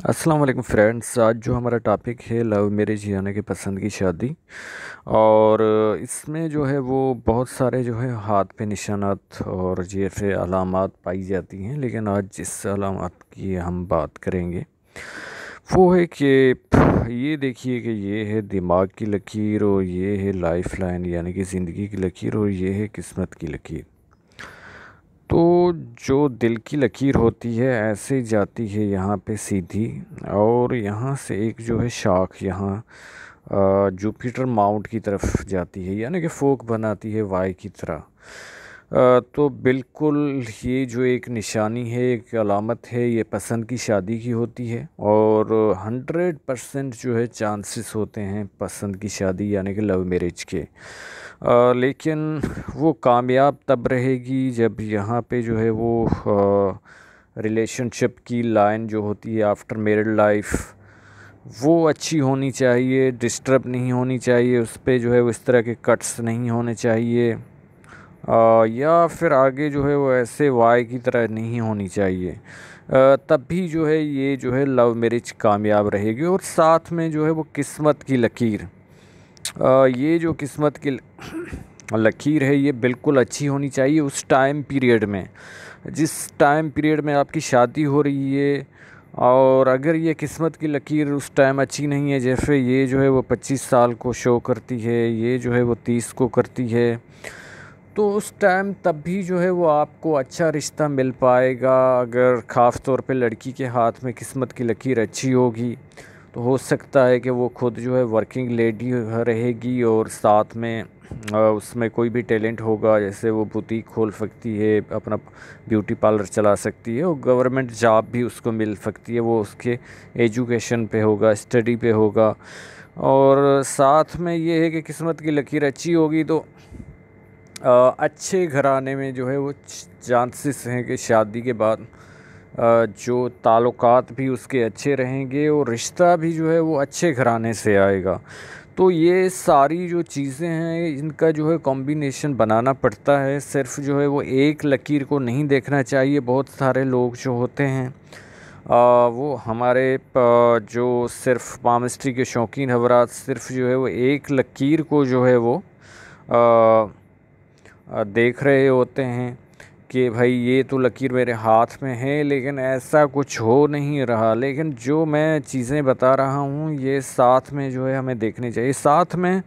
अस्सलाम वालेकुम फ्रेंड्स। आज जो हमारा टॉपिक है लव मैरिज यानी कि पसंद की शादी। और इसमें जो है वो बहुत सारे जो है हाथ पे निशानात और जैसे अलामात पाई जाती हैं, लेकिन आज जिस अलामत की हम बात करेंगे वो है कि ये देखिए कि ये है दिमाग की लकीर और ये है लाइफ लाइन यानी कि ज़िंदगी की लकीर और ये है किस्मत की लकीर। तो जो दिल की लकीर होती है ऐसे जाती है यहाँ पे सीधी, और यहाँ से एक जो है शाख यहाँ जुपिटर माउंट की तरफ जाती है यानी कि फोक बनाती है वाई की तरह। तो बिल्कुल ये जो एक निशानी है, एक अलामत है, ये पसंद की शादी की होती है। और 100% जो है चांसेस होते हैं पसंद की शादी यानी कि लव मैरिज के। लेकिन वो कामयाब तब रहेगी जब यहाँ पे जो है वो रिलेशनशिप की लाइन जो होती है आफ्टर मैरिड लाइफ वो अच्छी होनी चाहिए, डिस्टर्ब नहीं होनी चाहिए, उस पर जो है वो इस तरह के कट्स नहीं होने चाहिए। या फिर आगे जो है वो ऐसे वाई की तरह नहीं होनी चाहिए। तब भी जो है ये जो है लव मैरिज कामयाब रहेगी। और साथ में जो है वो किस्मत की लकीर, ये जो किस्मत की लकीर है ये बिल्कुल अच्छी होनी चाहिए उस टाइम पीरियड में, जिस टाइम पीरियड में आपकी शादी हो रही है। और अगर ये किस्मत की लकीर उस टाइम अच्छी नहीं है, जैसे ये जो है वो 25 साल को शो करती है, ये जो है वो 30 को करती है, तो उस टाइम तब भी जो है वो आपको अच्छा रिश्ता मिल पाएगा। अगर ख़ास तौर पे लड़की के हाथ में किस्मत की लकीर अच्छी होगी तो हो सकता है कि वो खुद जो है वर्किंग लेडी रहेगी और साथ में उसमें कोई भी टैलेंट होगा, जैसे वो बुटीक खोल सकती है, अपना ब्यूटी पार्लर चला सकती है और गवर्नमेंट जॉब भी उसको मिल सकती है। वो उसके एजुकेशन पे होगा, स्टडी पे होगा। और साथ में ये है कि किस्मत की लकीर अच्छी होगी तो अच्छे घराने में जो है वो चांसेस हैं कि शादी के बाद जो ताल्लुकात भी उसके अच्छे रहेंगे और रिश्ता भी जो है वो अच्छे घराने से आएगा। तो ये सारी जो चीज़ें हैं इनका जो है कॉम्बिनेशन बनाना पड़ता है। सिर्फ जो है वो एक लकीर को नहीं देखना चाहिए। बहुत सारे लोग जो होते हैं वो हमारे जो सिर्फ पामिस्ट्री के शौकीन हजरात सिर्फ जो है वो एक लकीर को जो है वो देख रहे होते हैं कि भाई ये तो लकीर मेरे हाथ में है, लेकिन ऐसा कुछ हो नहीं रहा। लेकिन जो मैं चीज़ें बता रहा हूँ ये साथ में जो है हमें देखनी चाहिए। साथ में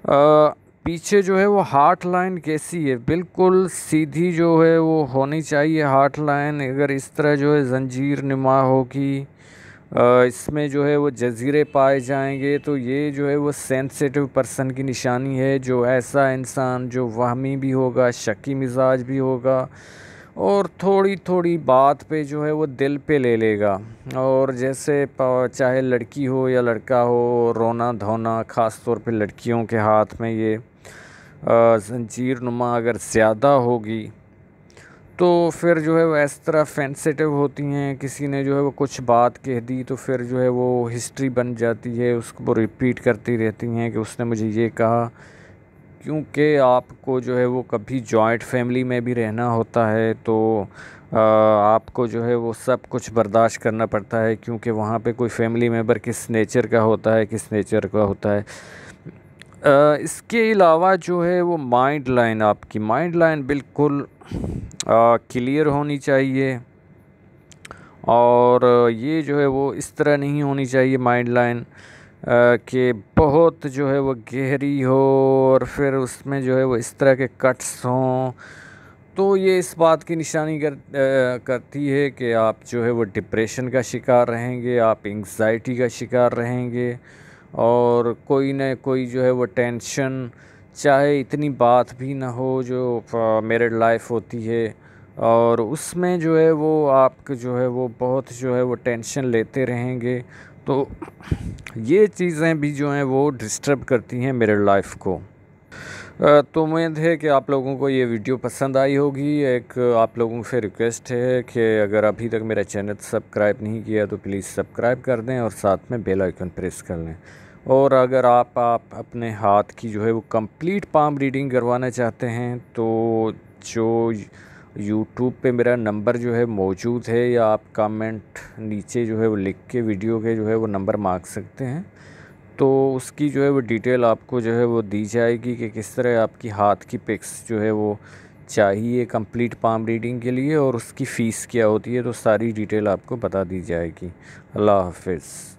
पीछे जो है वो हार्ट लाइन कैसी है, बिल्कुल सीधी जो है वो होनी चाहिए हार्ट लाइन। अगर इस तरह जो है जंजीर नुमा होगी, इसमें जो है वो जज़ीरे पाए जाएंगे, तो ये जो है वो सेंसिटिव पर्सन की निशानी है। जो ऐसा इंसान जो वहमी भी होगा, शकी मिजाज भी होगा और थोड़ी थोड़ी बात पे जो है वो दिल पे ले लेगा। और जैसे चाहे लड़की हो या लड़का हो, रोना धोना ख़ास तौर पे लड़कियों के हाथ में ये जंजीर नुमा अगर ज़्यादा होगी तो फिर जो है वो इस तरह सेंसिटिव होती हैं। किसी ने जो है वो कुछ बात कह दी तो फिर जो है वो हिस्ट्री बन जाती है, उसको वो रिपीट करती रहती हैं कि उसने मुझे ये कहा। क्योंकि आपको जो है वो कभी जॉइंट फैमिली में भी रहना होता है तो आपको जो है वो सब कुछ बर्दाश्त करना पड़ता है, क्योंकि वहाँ पे कोई फैमिली मेम्बर किस नेचर का होता है, किस नेचर का होता है। इसके अलावा जो है वो माइंड लाइन, आपकी माइंड लाइन बिल्कुल क्लियर होनी चाहिए। और ये जो है वो इस तरह नहीं होनी चाहिए माइंड लाइन कि बहुत जो है वो गहरी हो और फिर उसमें जो है वो इस तरह के कट्स हों। तो ये इस बात की निशानी करती है कि आप जो है वो डिप्रेशन का शिकार रहेंगे, आप एंग्जाइटी का शिकार रहेंगे और कोई ना कोई जो है वो टेंशन, चाहे इतनी बात भी ना हो जो मैरिड लाइफ होती है, और उसमें जो है वो आप जो है वो बहुत जो है वो टेंशन लेते रहेंगे। तो ये चीज़ें भी जो हैं वो डिस्टर्ब करती हैं मैरिड लाइफ को। तो उम्मीद है कि आप लोगों को ये वीडियो पसंद आई होगी। एक आप लोगों से रिक्वेस्ट है कि अगर अभी तक मेरा चैनल सब्सक्राइब नहीं किया तो प्लीज़ सब्सक्राइब कर दें और साथ में बेल आइकन प्रेस कर लें। और अगर आप अपने हाथ की जो है वो कंप्लीट पाम रीडिंग करवाना चाहते हैं तो जो यूट्यूब पे मेरा नंबर जो है मौजूद है, या आप कमेंट नीचे जो है वो लिख के वीडियो के जो है वो नंबर मांग सकते हैं। तो उसकी जो है वो डिटेल आपको जो है वो दी जाएगी कि किस तरह आपकी हाथ की पिक्स जो है वो चाहिए कंप्लीट पाम रीडिंग के लिए, और उसकी फ़ीस क्या होती है, तो सारी डिटेल आपको बता दी जाएगी। अल्लाह हाफ़िज़।